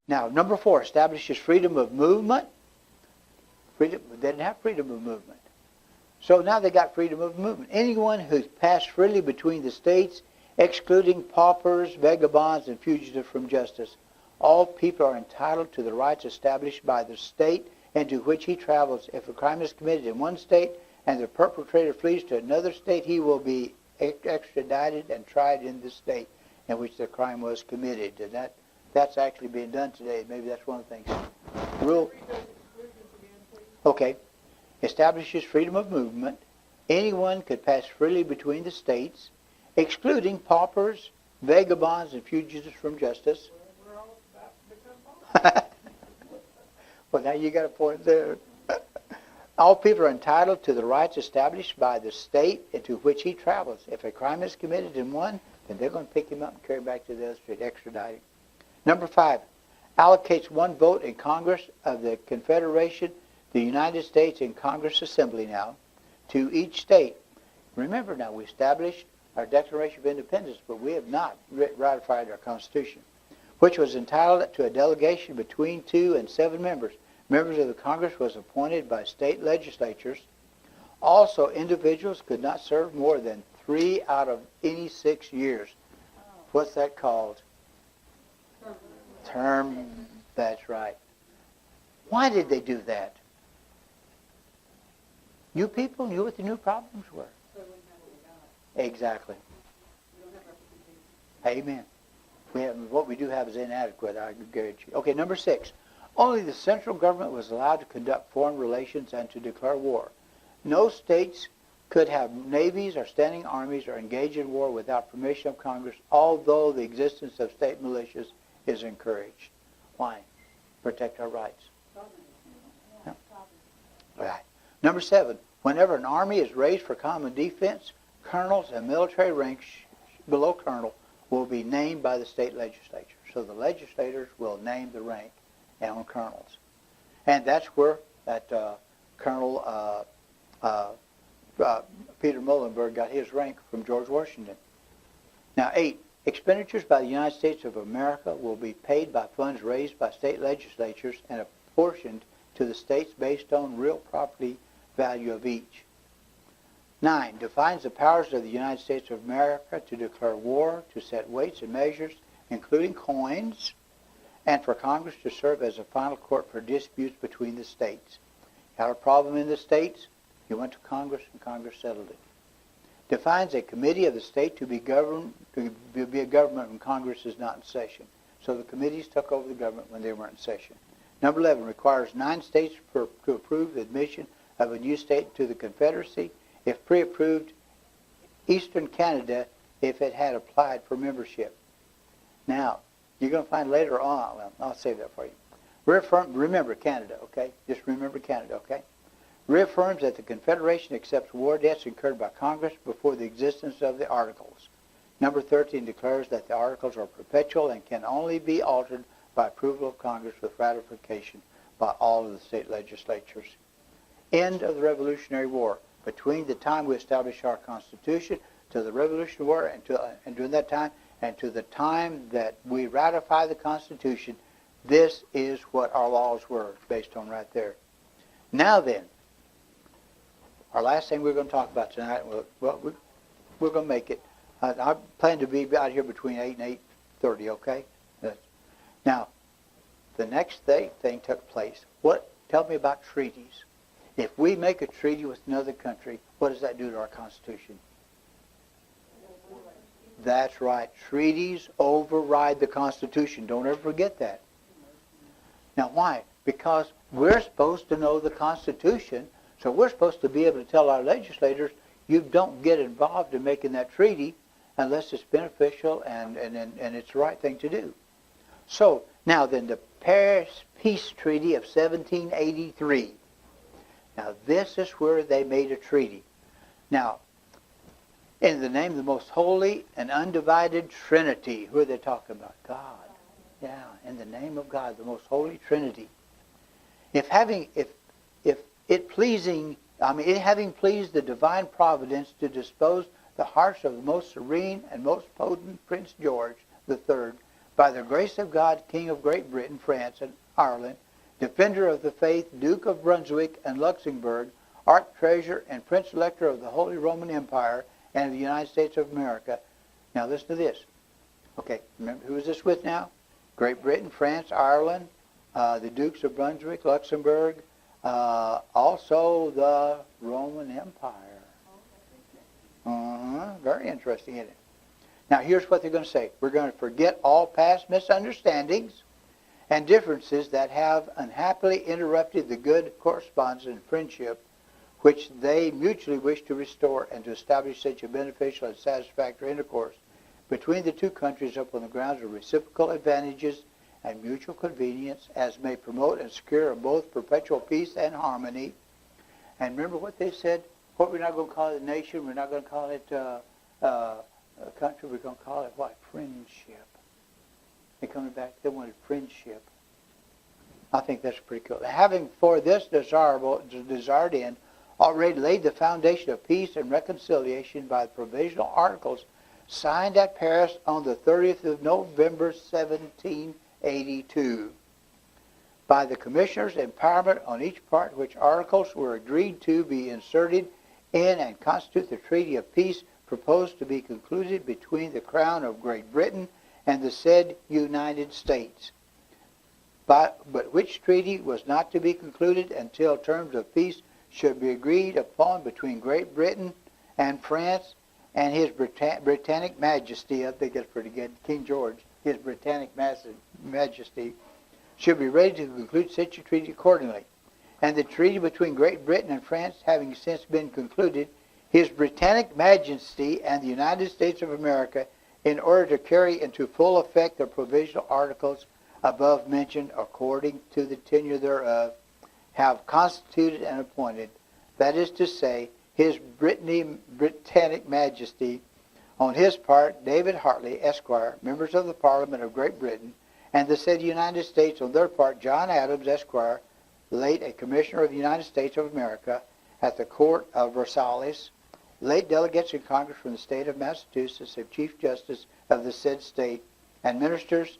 Now, number 4 establishes freedom of movement. They didn't have freedom of movement. So now they got freedom of movement. Anyone who's passed freely between the states, excluding paupers, vagabonds, and fugitives from justice. All people are entitled to the rights established by the state into which he travels. If a crime is committed in one state and the perpetrator flees to another state, he will be extradited and tried in the state in which the crime was committed. And that's actually being done today. Maybe that's one of the things. Rule. Okay. Establishes freedom of movement. Anyone could pass freely between the states, excluding paupers, vagabonds, and fugitives from justice. We're all about to become paupers. Well, now you got a point there. All people are entitled to the rights established by the state into which he travels. If a crime is committed in one, then they're going to pick him up and carry him back to the other state, extradite him. Number 5, allocates one vote in Congress of the Confederation, the United States in Congress Assembly now, to each state. Remember now, we established our Declaration of Independence, but we have not ratified our Constitution, which was entitled to a delegation between 2 and 7 members. Members of the Congress was appointed by state legislatures. Also, individuals could not serve more than 3 out of any 6 years. What's that called? Term. That's right. Why did they do that? You people knew what the new problems were. Exactly. Amen. What we do have is inadequate, I guarantee you. Okay, number 6. Only the central government was allowed to conduct foreign relations and to declare war. No states could have navies or standing armies or engage in war without permission of Congress, although the existence of state militias is encouraged. Why? Protect our rights. Yeah. Right. Number 7. Whenever an army is raised for common defense, colonels and military ranks below colonel will be named by the state legislature. So the legislators will name the rank on colonels. And that's where that Colonel Peter Muhlenberg got his rank from George Washington. Now 8. Expenditures by the United States of America will be paid by funds raised by state legislatures and apportioned to the states based on real property value of each. 9. Defines the powers of the United States of America to declare war, to set weights and measures, including coins, and for Congress to serve as a final court for disputes between the states. You had a problem in the states, you went to Congress, and Congress settled it. Defines a committee of the state to be a government when Congress is not in session. So the committees took over the government when they weren't in session. Number 11, requires 9 states to approve the admission of a new state to the Confederacy, if pre-approved Eastern Canada if it had applied for membership. Now, you're going to find later on, well, I'll save that for you. Remember Canada, okay? Just remember Canada, okay? Reaffirms that the Confederation accepts war debts incurred by Congress before the existence of the Articles. Number 13 declares that the Articles are perpetual and can only be altered by approval of Congress with ratification by all of the state legislatures. End of the Revolutionary War. Between the time we established our Constitution to the Revolutionary War and during that time and to the time that we ratify the Constitution, this is what our laws were based on right there. Now then, our last thing we're going to talk about tonight, we're going to make it. I plan to be out here between 8 and 8:30, okay? Now, the next thing took place. Tell me about treaties. If we make a treaty with another country, what does that do to our Constitution? That's right. Treaties override the Constitution. Don't ever forget that. Now, why? Because we're supposed to know the Constitution, so we're supposed to be able to tell our legislators, you don't get involved in making that treaty unless it's beneficial and it's the right thing to do. So, now then, the Paris Peace Treaty of 1783. Now, this is where they made a treaty. Now, in the name of the most holy and undivided Trinity, who are they talking about? God. Yeah, in the name of God, the most holy Trinity. It having pleased the divine providence to dispose the hearts of the most serene and most potent Prince George III by the grace of God, King of Great Britain, France, and Ireland, Defender of the Faith, Duke of Brunswick and Luxembourg, Arch-Treasurer and Prince-Elector of the Holy Roman Empire and of the United States of America. Now listen to this. Okay, remember, who is this with now? Great Britain, France, Ireland, the Dukes of Brunswick, Luxembourg, also the Roman Empire. Very interesting, isn't it? Now here's what they're going to say. We're going to forget all past misunderstandings and differences that have unhappily interrupted the good correspondence and friendship which they mutually wish to restore, and to establish such a beneficial and satisfactory intercourse between the two countries upon the grounds of reciprocal advantages and mutual convenience as may promote and secure both perpetual peace and harmony. And remember what they said? What we're not going to call it a nation, we're not going to call it a country, we're going to call it what? Friendship. They're coming back, they wanted friendship. I think that's pretty cool. Having for this desired end already laid the foundation of peace and reconciliation by the provisional articles signed at Paris on the 30th of November, 1782. By the commissioners' empowerment on each part, which articles were agreed to be inserted in and constitute the treaty of peace proposed to be concluded between the Crown of Great Britain and the said United States, but which treaty was not to be concluded until terms of peace should be agreed upon between Great Britain and France and His Britannic Majesty, I think that's pretty good, King George, His Britannic Majesty, should be ready to conclude such a treaty accordingly. And the treaty between Great Britain and France having since been concluded, His Britannic Majesty and the United States of America, in order to carry into full effect the provisional articles above mentioned according to the tenure thereof, have constituted and appointed, that is to say, His Britannic Majesty, on his part, David Hartley, Esquire, members of the Parliament of Great Britain, and the said United States, on their part, John Adams, Esquire, late a Commissioner of the United States of America, at the Court of Versailles, late delegates in Congress from the state of Massachusetts, and Chief Justice of the said state, and ministers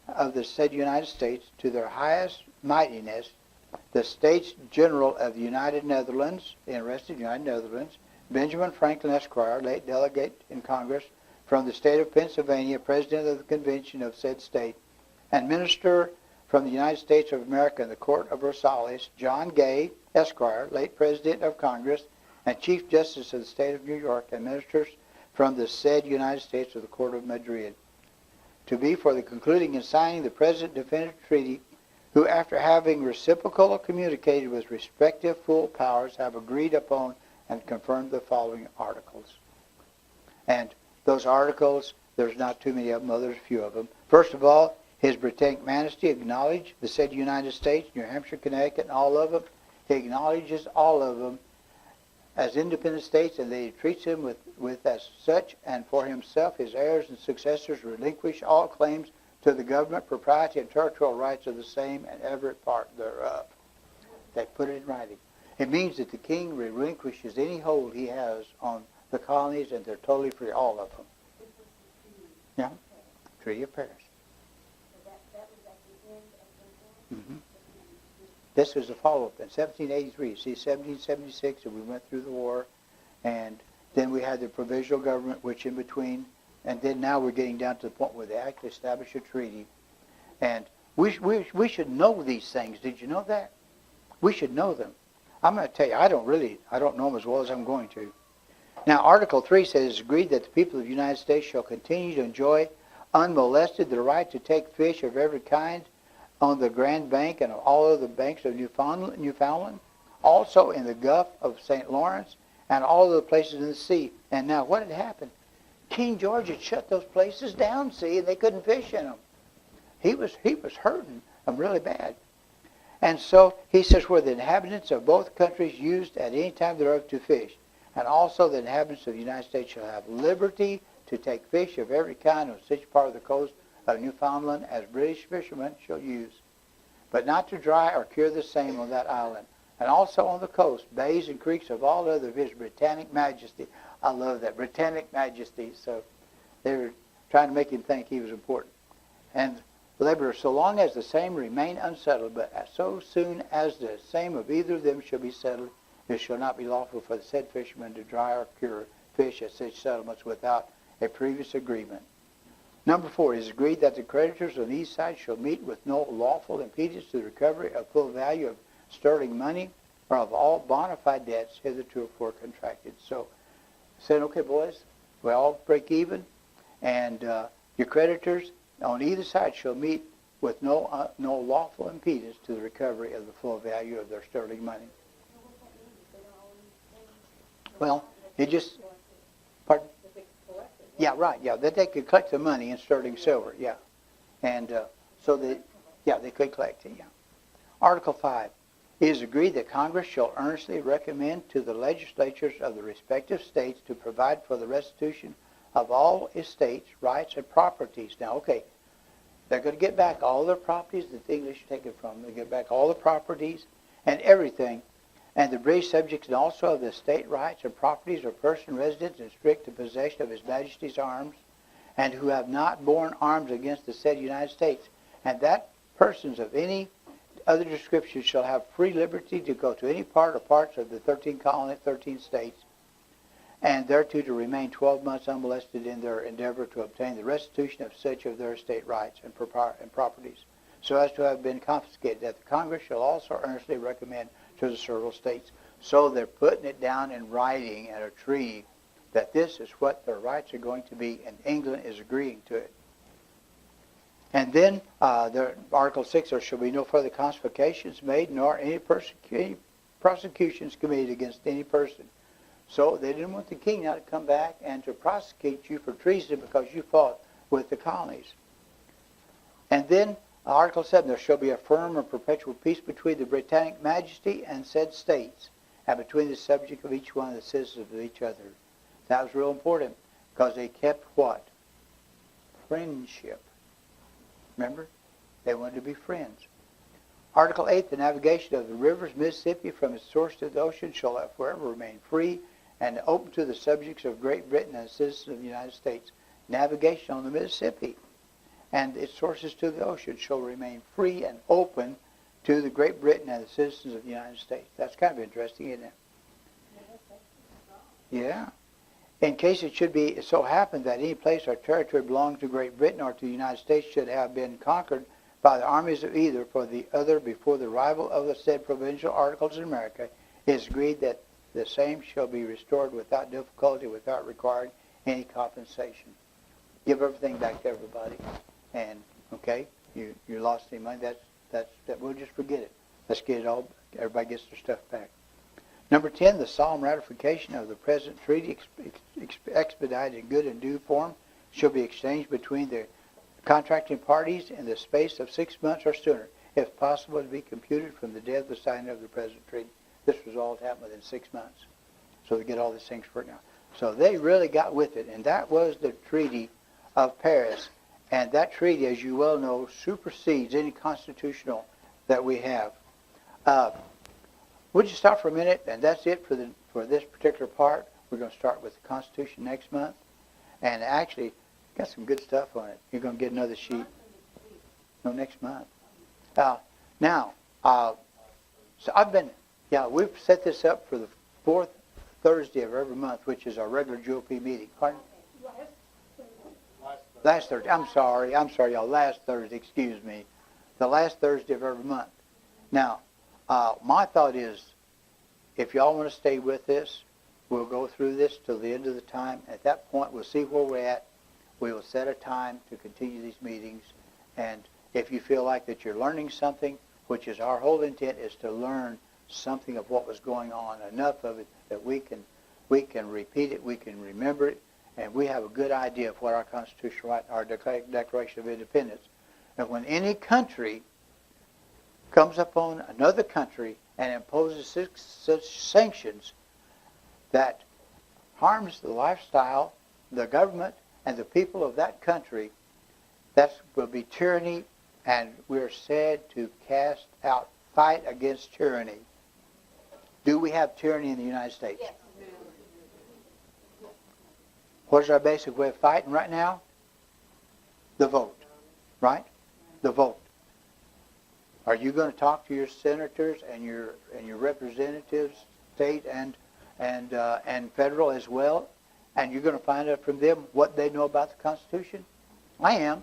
of the said United States, to their highest mightiness, the States General of the United Netherlands, the interested United Netherlands, Benjamin Franklin Esquire, late delegate in Congress from the state of Pennsylvania, President of the Convention of said state, and Minister from the United States of America in the Court of Versailles, John Gay Esquire, late President of Congress and Chief Justice of the State of New York, and ministers from the said United States of the Court of Madrid, to be for the concluding and signing the present definitive treaty, who after having reciprocally communicated with respective full powers have agreed upon and confirmed the following articles. And those articles, there's not too many of them, there's a few of them. First of all, His Britannic Majesty acknowledged the said United States, New Hampshire, Connecticut, and all of them. He acknowledges all of them as independent states, and they treats them with as such, and for himself, his heirs and successors relinquish all claims to the government, propriety, and territorial rights of the same and every part thereof. They put it in writing. It means that the king relinquishes any hold he has on the colonies, and they're totally free, all of them. Yeah, Treaty of Paris. Mm-hmm. This was a follow-up in 1783. See, 1776, and we went through the war, and then we had the provisional government, which in between, and then now we're getting down to the point where they actually establish a treaty. And we should know these things. Did you know that? We should know them. I'm going to tell you, I don't know them as well as I'm going to. Now, Article 3 says, it's agreed that the people of the United States shall continue to enjoy unmolested the right to take fish of every kind on the Grand Bank and all other banks of Newfoundland, also in the Gulf of St. Lawrence, and all other places in the sea. And now, what had happened? King George had shut those places down, see, and they couldn't fish in them. He was hurting them really bad. And so he says, where the inhabitants of both countries used at any time thereof to fish, and also the inhabitants of the United States shall have liberty to take fish of every kind on such part of the coast of Newfoundland as British fishermen shall use, but not to dry or cure the same on that island, and also on the coast, bays and creeks of all other of His Britannic Majesty. I love that, Britannic Majesty. So they were trying to make him think he was important. and labor so long as the same remain unsettled, but so soon as the same of either of them shall be settled, it shall not be lawful for the said fisherman to dry or cure fish at such settlements without a previous agreement. Number 4, it is agreed that the creditors on each side shall meet with no lawful impedance to the recovery of full value of sterling money or of all bona fide debts hitherto contracted. So, saying, okay, boys, we all break even, and your creditors on either side shall meet with no lawful impedance to the recovery of the full value of their sterling money. Well, it just, pardon? Yeah, right, yeah, that they could collect the money in sterling silver, yeah. And so they could collect it, yeah. Article 5. It is agreed that Congress shall earnestly recommend to the legislatures of the respective states to provide for the restitution of all estates, rights, and properties. Now, okay, they're going to get back all their properties that the English taken from them. They get back all the properties and everything. And the British subjects and also of the state rights and properties of person resident in strict possession of His Majesty's arms, and who have not borne arms against the said United States. And that persons of any other description shall have free liberty to go to any part or parts of the 13 states, and thereto to remain 12 months unmolested in their endeavor to obtain the restitution of such of their estate rights and properties, so as to have been confiscated, that the Congress shall also earnestly recommend to the several states. So they're putting it down in writing at a treaty that this is what their rights are going to be, and England is agreeing to it. And then Article 6, there shall be no further confiscations made, nor any prosecutions committed against any person. So they didn't want the king now to come back and to prosecute you for treason because you fought with the colonies. And then Article 7, there shall be a firm and perpetual peace between the Britannic Majesty and said states, and between the subject of each one of the citizens of each other. That was real important, because they kept what? Friendship. Remember? They wanted to be friends. Article 8, the navigation of the rivers Mississippi from its source to the ocean shall forever remain free and open to the subjects of Great Britain and the citizens of the United States. Navigation on the Mississippi and its sources to the ocean shall remain free and open to the Great Britain and the citizens of the United States. That's kind of interesting, isn't it? Yeah. In case it should be so happen that any place or territory belonging to Great Britain or to the United States should have been conquered by the armies of either for the other before the arrival of the said provincial articles in America, it is agreed that the same shall be restored without difficulty, without requiring any compensation. Give everything back to everybody. And, okay, you lost any money, that we'll just forget it. Let's get it all, everybody gets their stuff back. Number 10, the solemn ratification of the present treaty expedited in good and due form shall be exchanged between the contracting parties in the space of 6 months or sooner, if possible to be computed from the day of the signing of the present treaty. This was all to happen within 6 months. So they get all these things worked out. So they really got with it, and that was the Treaty of Paris. And that treaty, as you well know, supersedes any constitutional that we have. We'll just stop for a minute, and that's it for this particular part. We're going to start with the Constitution next month. And actually, got some good stuff on it. You're going to get another sheet. No, next month. So I've been, we've set this up for the 4th Thursday of every month, which is our regular GOP meeting. Pardon? Last Thursday. I'm sorry, y'all. Last Thursday, excuse me. The last Thursday of every month. Now, my thought is, if y'all want to stay with this, we'll go through this till the end of the time. At that point, we'll see where we're at. We will set a time to continue these meetings. And if you feel like that you're learning something, which is our whole intent, is to learn something of what was going on, enough of it that we can repeat it, we can remember it, and we have a good idea of what our constitutional right, our Declaration of Independence. And when any country comes upon another country and imposes such sanctions that harms the lifestyle, the government, and the people of that country, that will be tyranny, and we're said to cast out, fight against tyranny. Do we have tyranny in the United States? Yes. What is our basic way of fighting right now? The vote. right? The vote. Are you going to talk to your senators and your representatives, state and federal as well, and you're going to find out from them what they know about the Constitution? I am.